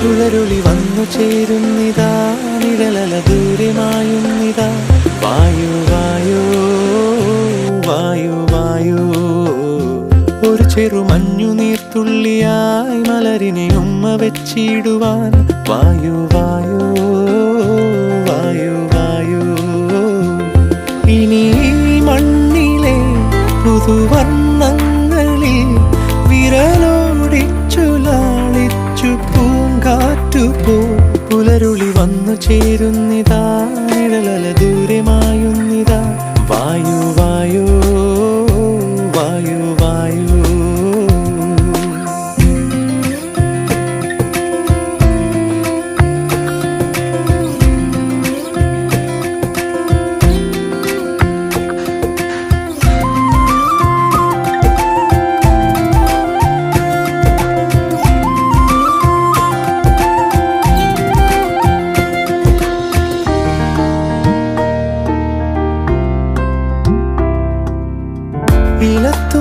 പുലരുളി വന്നു ചേരുന്നിതാ നിഴലല ദൂരമായുന്നിതാ വായു വായു വായു വായു ഒരു ചെറുമഞ്ഞു നീർത്തുള്ളിയായി മലരിനെ ഉമ്മ വെച്ചിടുവാൻ വായു വായു വായു വായു ഇനി മണ്ണിലെ പുതുവർണ്ണങ്ങളിൽ വിരലോടിച്ചു ലാളിച്ചു പൂങ്കാറ്റുപോ പുലരുളി വന്നു ചേരുന്നിതാ നിഴലല ദൂരമായുന്നിതാ വായു വായു വായു വായു ഇലത്ത